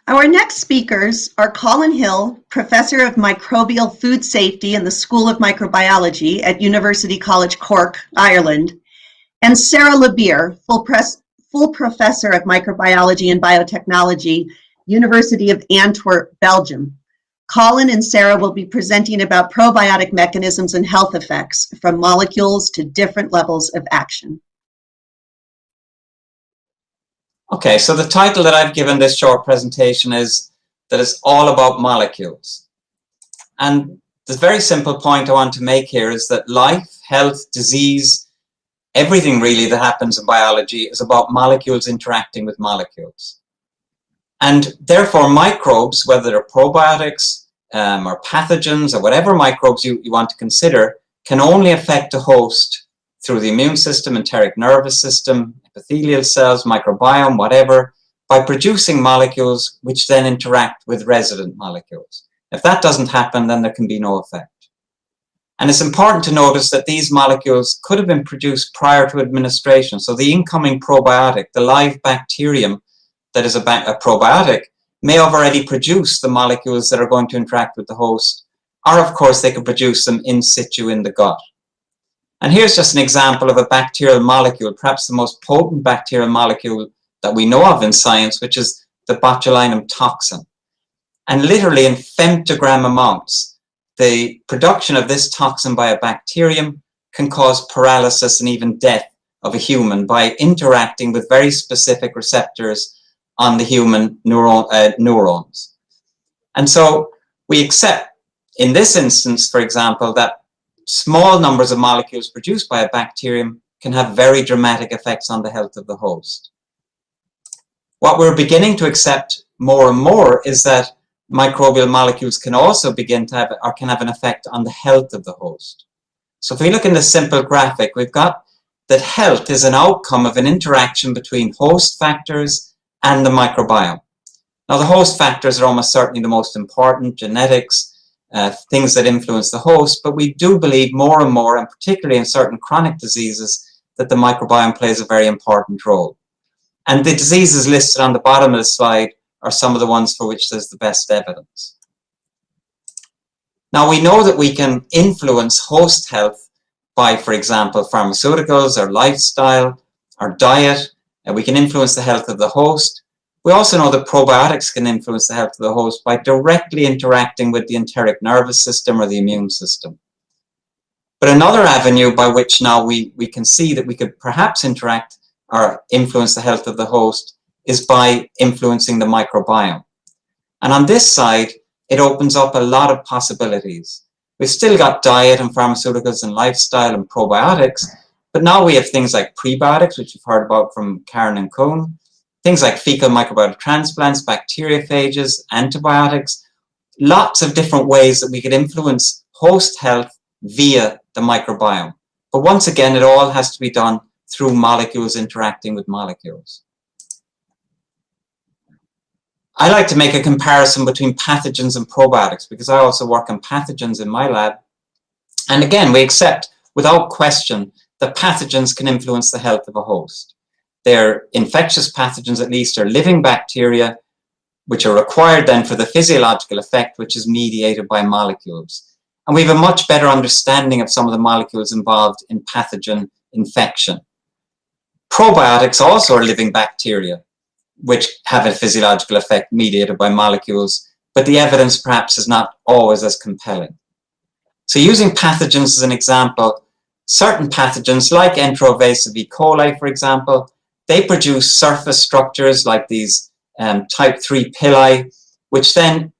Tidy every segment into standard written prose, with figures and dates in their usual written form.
Our next speakers are Colin Hill, Professor of Microbial Food Safety in the School of Microbiology at University College Cork, Ireland, and Sarah Lebeer, full Professor of Microbiology and Biotechnology, University of Antwerp, Belgium. Colin and Sarah will be presenting about probiotic mechanisms and health effects, from molecules to different levels of action. Okay, so the title that I've given this short presentation is that it's all about molecules. And the very simple point I want to make here is that life, health, disease, everything really that happens in biology is about molecules interacting with molecules. And therefore microbes, whether they're probiotics or pathogens or whatever microbes you want to consider, can only affect a host through the immune system, enteric nervous system, epithelial cells, microbiome, whatever, by producing molecules which then interact with resident molecules. If that doesn't happen, then there can be no effect. And it's important to notice that these molecules could have been produced prior to administration. So the incoming probiotic, the live bacterium that is a probiotic, may have already produced the molecules that are going to interact with the host, or of course they could produce them in situ in the gut. And here's just an example of a bacterial molecule, perhaps the most potent bacterial molecule that we know of in science, which is the botulinum toxin. And literally in femtogram amounts, the production of this toxin by a bacterium can cause paralysis and even death of a human by interacting with very specific receptors on the human neurons. And so we accept, in this instance, for example, that small numbers of molecules produced by a bacterium can have very dramatic effects on the health of the host. What we're beginning to accept more and more is that microbial molecules can also begin to have, or can have an effect on the health of the host. So if we look in this simple graphic, we've got that health is an outcome of an interaction between host factors and the microbiome. Now the host factors are almost certainly the most important: genetics, things that influence the host, but we do believe more and more, and particularly in certain chronic diseases, that the microbiome plays a very important role. And the diseases listed on the bottom of the slide are some of the ones for which there's the best evidence. Now we know that we can influence host health by, for example, pharmaceuticals, our lifestyle, our diet, and we can influence the health of the host. We also know that probiotics can influence the health of the host by directly interacting with the enteric nervous system or the immune system. But another avenue by which now we can see that we could perhaps interact or influence the health of the host is by influencing the microbiome. And on this side, it opens up a lot of possibilities. We've still got diet and pharmaceuticals and lifestyle and probiotics, but now we have things like prebiotics, which you've heard about from Karen and Koen, things like fecal microbiota transplants, bacteriophages, antibiotics, lots of different ways that we could influence host health via the microbiome. But once again, it all has to be done through molecules interacting with molecules. I like to make a comparison between pathogens and probiotics because I also work on pathogens in my lab. And again, we accept without question that pathogens can influence the health of a host. They're infectious pathogens, at least, are living bacteria, which are required then for the physiological effect, which is mediated by molecules. And we have a much better understanding of some of the molecules involved in pathogen infection. Probiotics also are living bacteria, which have a physiological effect mediated by molecules, but the evidence perhaps is not always as compelling. So using pathogens as an example, certain pathogens like enterovassive E. coli, for example, they produce surface structures like these type 3 pili, which then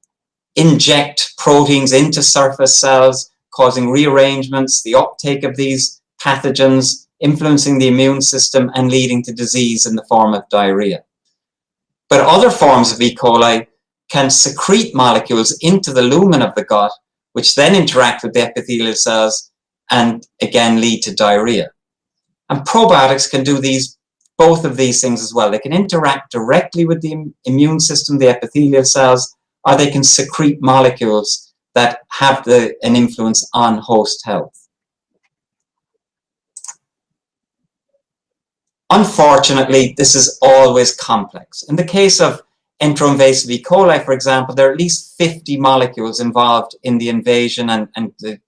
inject proteins into surface cells, causing rearrangements, the uptake of these pathogens, influencing the immune system and leading to disease in the form of diarrhea. But other forms of E. coli can secrete molecules into the lumen of the gut, which then interact with the epithelial cells and again lead to diarrhea. And probiotics can do both of these things as well. They can interact directly with the immune system, the epithelial cells, or they can secrete molecules that have an influence on host health. Unfortunately, this is always complex. In the case of enteroinvasive E. coli, for example, there are at least 50 molecules involved in the invasion and the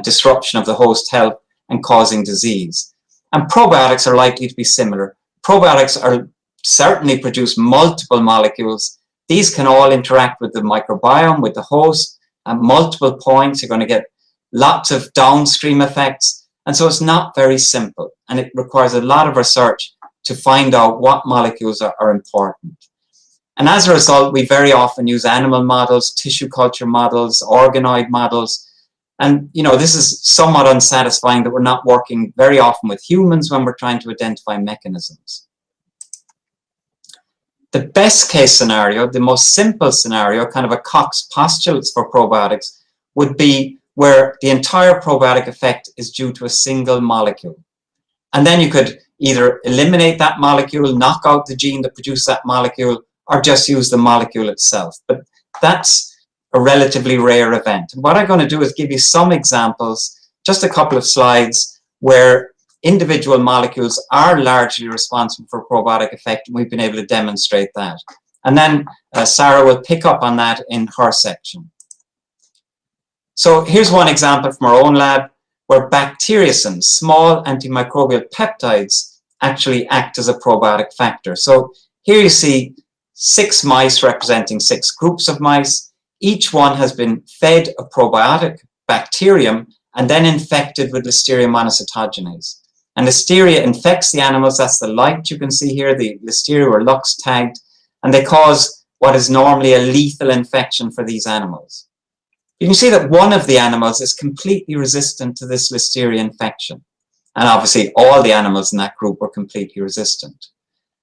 disruption of the host health and causing disease. And probiotics are likely to be similar. Probiotics are certainly produce multiple molecules. These can all interact with the microbiome, with the host, at multiple points. You're going to get lots of downstream effects. And so it's not very simple. And it requires a lot of research to find out what molecules are important. And as a result, we very often use animal models, tissue culture models, organoid models. And, you know, this is somewhat unsatisfying that we're not working very often with humans when we're trying to identify mechanisms. The best case scenario, the most simple scenario, kind of a Cox postulates for probiotics, would be where the entire probiotic effect is due to a single molecule. And then you could either eliminate that molecule, knock out the gene that produced that molecule, or just use the molecule itself. But that's a relatively rare event. And what I'm going to do is give you some examples, just a couple of slides, where individual molecules are largely responsible for probiotic effect, and we've been able to demonstrate that. And then Sarah will pick up on that in her section. So here's one example from our own lab where bacteriocins, small antimicrobial peptides, actually act as a probiotic factor. So here you see 6 mice representing 6 groups of mice. Each one has been fed a probiotic bacterium and then infected with Listeria monocytogenes. And Listeria infects the animals. That's the light you can see here. The Listeria were lux tagged, and they cause what is normally a lethal infection for these animals. You can see that one of the animals is completely resistant to this Listeria infection. And obviously all the animals in that group were completely resistant.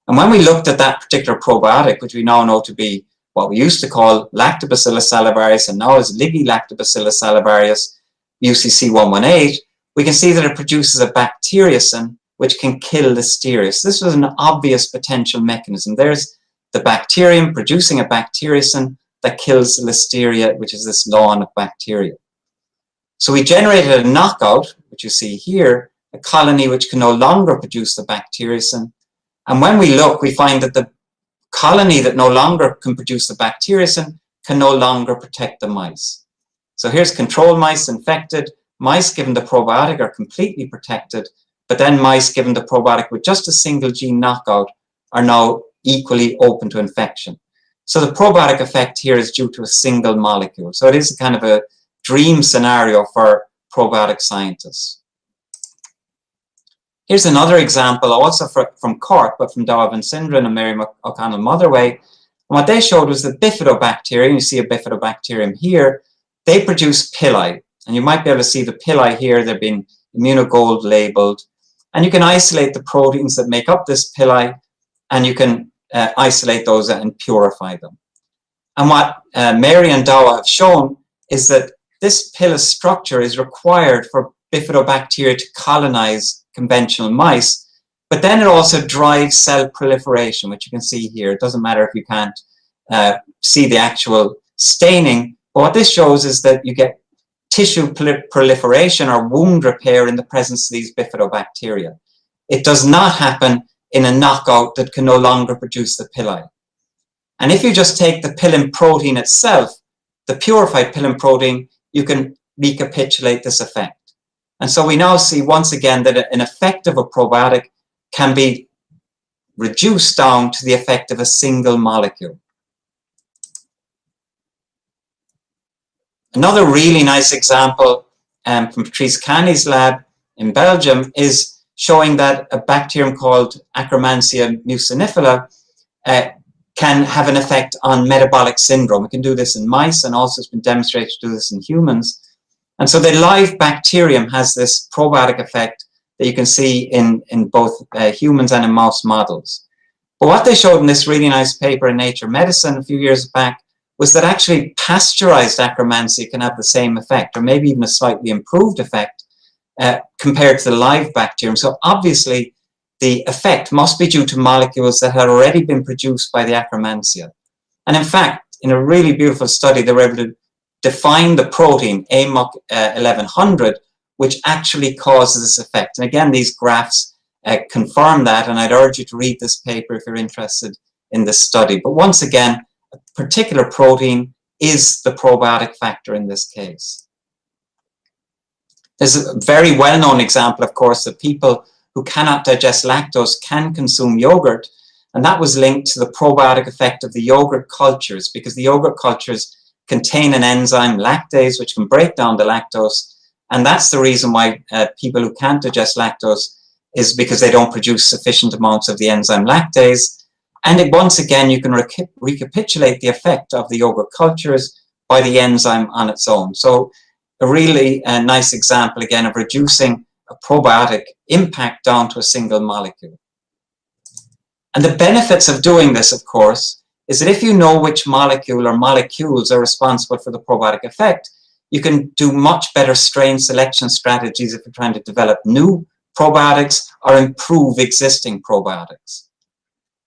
And when we looked at that particular probiotic, which we now know to be what we used to call Lactobacillus salivarius and now is Lactobacillus salivarius, UCC118, we can see that it produces a bacteriocin which can kill Listeria. So this was an obvious potential mechanism. There's the bacterium producing a bacteriocin that kills Listeria, which is this lawn of bacteria. So we generated a knockout, which you see here, a colony which can no longer produce the bacteriocin. And when we look, we find that the colony that no longer can produce the bacteriocin can no longer protect the mice. So here's control mice infected. Mice given the probiotic are completely protected, but then mice given the probiotic with just a single gene knockout are now equally open to infection. So the probiotic effect here is due to a single molecule. So it is kind of a dream scenario for probiotic scientists. Here's another example, also from Cork, but from Darwin Sindrin and Mary O'Connell Motherway. And what they showed was the bifidobacterium. You see a bifidobacterium here. They produce pili. And you might be able to see the pili here. They've been immunogold labeled. And you can isolate the proteins that make up this pili, and you can isolate those and purify them. And what Mary and Dowa have shown is that this pili structure is required for bifidobacteria to colonize conventional mice, but then it also drives cell proliferation, which you can see here. It doesn't matter if you can't see the actual staining, but what this shows is that you get tissue proliferation or wound repair in the presence of these bifidobacteria. It does not happen in a knockout that can no longer produce the pili. And if you just take the pilin protein itself, the purified pilin protein, you can recapitulate this effect. And so we now see once again that an effect of a probiotic can be reduced down to the effect of a single molecule. Another really nice example from Patrice Cani's lab in Belgium is showing that a bacterium called Akkermansia mucinifera can have an effect on metabolic syndrome. We can do this in mice, and also it's been demonstrated to do this in humans. And so the live bacterium has this probiotic effect that you can see in both humans and in mouse models. But what they showed in this really nice paper in Nature Medicine a few years back was that actually pasteurized Akkermansia can have the same effect, or maybe even a slightly improved effect compared to the live bacterium. So obviously the effect must be due to molecules that had already been produced by the Akkermansia. And in fact, in a really beautiful study, they were able to define the protein AMOC 1100, which actually causes this effect. And again, these graphs confirm that, and I'd urge you to read this paper if you're interested in this study. But once again, a particular protein is the probiotic factor in this case. There's a very well-known example, of course, that people who cannot digest lactose can consume yogurt, and that was linked to the probiotic effect of the yogurt cultures, because the yogurt cultures contain an enzyme, lactase, which can break down the lactose, and that's the reason why people who can't digest lactose is because they don't produce sufficient amounts of the enzyme lactase. And once again, you can recapitulate the effect of the yogurt cultures by the enzyme on its own. So a really nice example, again, of reducing a probiotic impact down to a single molecule. And the benefits of doing this, of course, is that if you know which molecule or molecules are responsible for the probiotic effect, you can do much better strain selection strategies if you're trying to develop new probiotics or improve existing probiotics.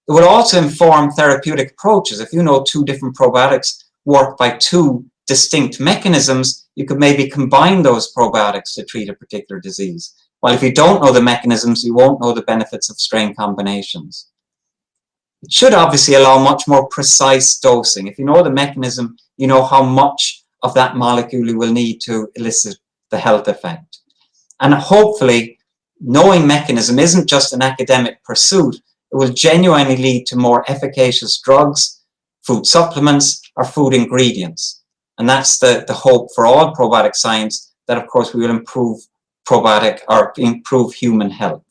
It will also inform therapeutic approaches. If you know two different probiotics work by two distinct mechanisms, you could maybe combine those probiotics to treat a particular disease. While if you don't know the mechanisms, you won't know the benefits of strain combinations. It should obviously allow much more precise dosing. If you know the mechanism, you know how much of that molecule you will need to elicit the health effect. And hopefully, knowing mechanism isn't just an academic pursuit. It will genuinely lead to more efficacious drugs, food supplements, or food ingredients. And that's the hope for all probiotic science, that of course we will improve probiotic or improve human health.